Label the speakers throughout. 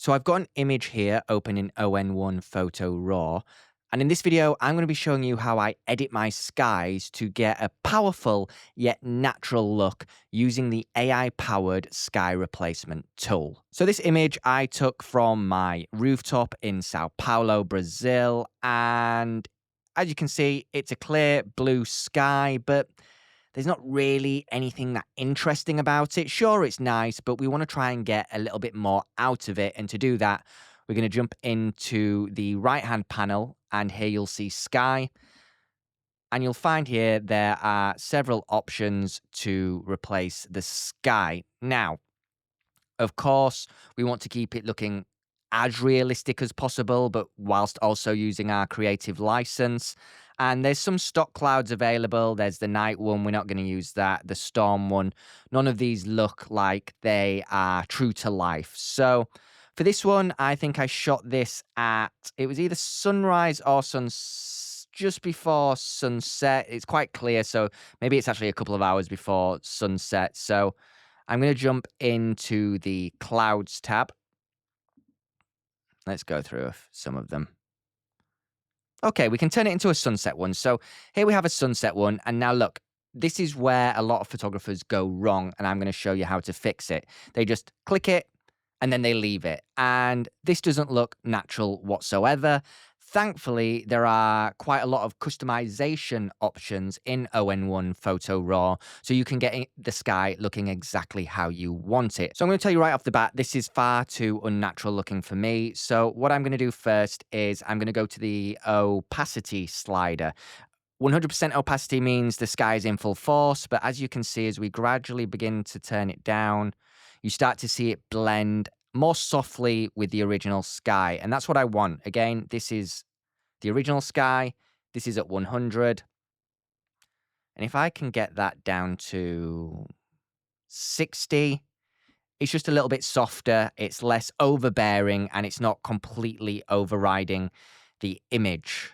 Speaker 1: So I've got an image here open in ON1 Photo RAW. And in this video, I'm going to be showing you how I edit my skies to get a powerful yet natural look using the AI-powered sky replacement tool. So this image I took from my rooftop in Sao Paulo, Brazil. And as you can see, it's a clear blue sky, but there's not really anything that interesting about it. Sure, it's nice, but we want to try and get a little bit more out of it. And to do that, we're going to jump into the right-hand panel, and here you'll see sky. And you'll find here there are several options to replace the sky. Now, of course, we want to keep it looking as realistic as possible, but whilst also using our creative license. And there's some stock clouds available. There's the night one. We're not going to use that. The storm one. None of these look like they are true to life. So for this one, I think I shot this at, it was either sunrise or just before sunset. It's quite clear. So maybe it's actually a couple of hours before sunset. So I'm going to jump into the clouds tab. Let's go through some of them. Okay, we can turn it into a sunset one. So here we have a sunset one. And now look, this is where a lot of photographers go wrong. And I'm going to show you how to fix it. They just click it and then they leave it. And this doesn't look natural whatsoever. Thankfully, there are quite a lot of customization options in ON1 Photo RAW, so you can get the sky looking exactly how you want it. So I'm going to tell you right off the bat, this is far too unnatural looking for me. So what I'm going to do first is I'm going to go to the opacity slider. 100% opacity means the sky is in full force, but as you can see, as we gradually begin to turn it down, you start to see it blend more softly with the original sky. And that's what I want. Again, this is the original sky. This is at 100. And if I can get that down to 60, it's just a little bit softer. It's less overbearing and it's not completely overriding the image.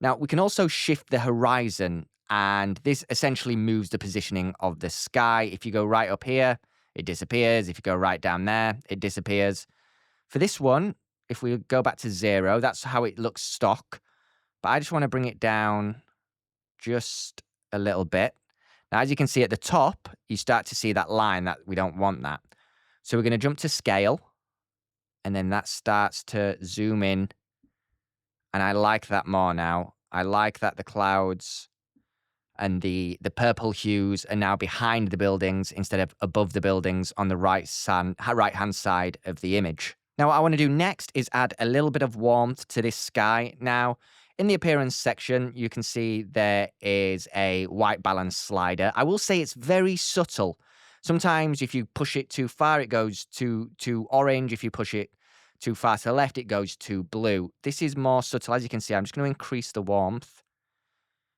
Speaker 1: Now, we can also shift the horizon, and this essentially moves the positioning of the sky. If you go right up here, it disappears. If you go right down there, it disappears. For this one, if we go back to 0, that's how it looks stock. But I just want to bring it down just a little bit. Now, as you can see at the top, you start to see that line that we don't want that. So we're going to jump to scale, and then that starts to zoom in. And I like that more now. I like that the clouds and the purple hues are now behind the buildings instead of above the buildings on the right-hand side of the image. Now, what I want to do next is add a little bit of warmth to this sky. Now, in the appearance section, you can see there is a white balance slider. I will say it's very subtle. Sometimes if you push it too far, it goes to orange. If you push it too far to the left, it goes to blue. This is more subtle. As you can see, I'm just going to increase the warmth.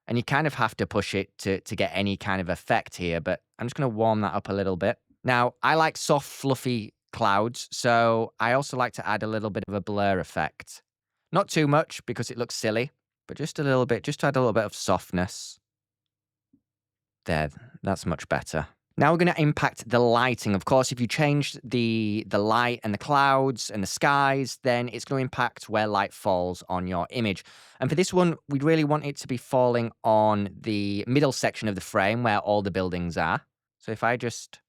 Speaker 1: And you kind of have to push it to get any kind of effect here, but I'm just going to warm that up a little bit. Now, I like soft, fluffy clouds, so I also like to add a little bit of a blur effect. Not too much because it looks silly, but just a little bit, just to add a little bit of softness. There, that's much better. Now we're going to impact the lighting. Of course, if you change the light and the clouds and the skies, then it's going to impact where light falls on your image. And for this one, we really want it to be falling on the middle section of the frame where all the buildings are. So if I just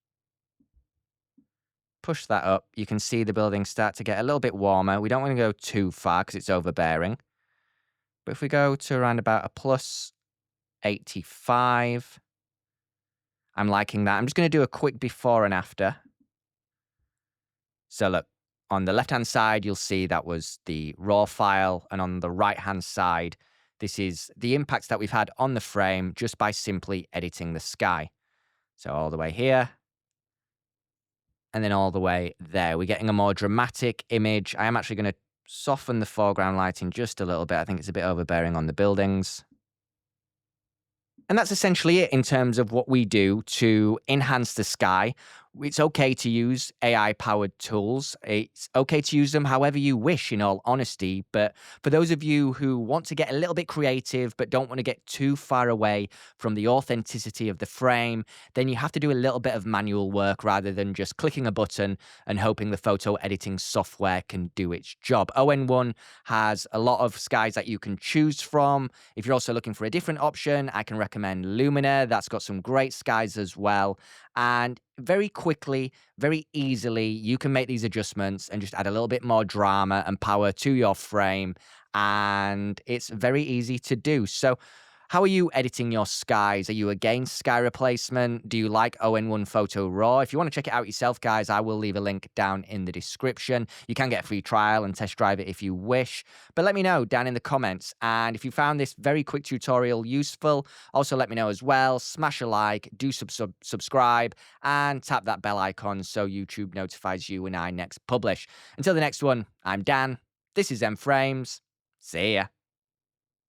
Speaker 1: push that up, you can see the buildings start to get a little bit warmer. We don't want to go too far because it's overbearing. But if we go to around about a plus 85... I'm liking that. I'm just going to do a quick before and after. So look, on the left-hand side, you'll see that was the raw file. And on the right-hand side, this is the impacts that we've had on the frame just by simply editing the sky. So all the way here. And then all the way there. We're getting a more dramatic image. I am actually going to soften the foreground lighting just a little bit. I think it's a bit overbearing on the buildings. And that's essentially it in terms of what we do to enhance the sky. It's okay to use AI powered tools. It's okay to use them however you wish, in all honesty. But for those of you who want to get a little bit creative, but don't want to get too far away from the authenticity of the frame, then you have to do a little bit of manual work rather than just clicking a button and hoping the photo editing software can do its job. ON1 has a lot of skies that you can choose from. If you're also looking for a different option, I can recommend Lumina. That's got some great skies as well. And very quickly, very easily, you can make these adjustments and just add a little bit more drama and power to your frame. And it's very easy to do. So, how are you editing your skies? Are you against sky replacement? Do you like ON1 Photo RAW? If you want to check it out yourself, guys, I will leave a link down in the description. You can get a free trial and test drive it if you wish. But let me know down in the comments. And if you found this very quick tutorial useful, also let me know as well. Smash a like, do subscribe, and tap that bell icon so YouTube notifies you when I next publish. Until the next one, I'm Dan. This is M Frames. See ya.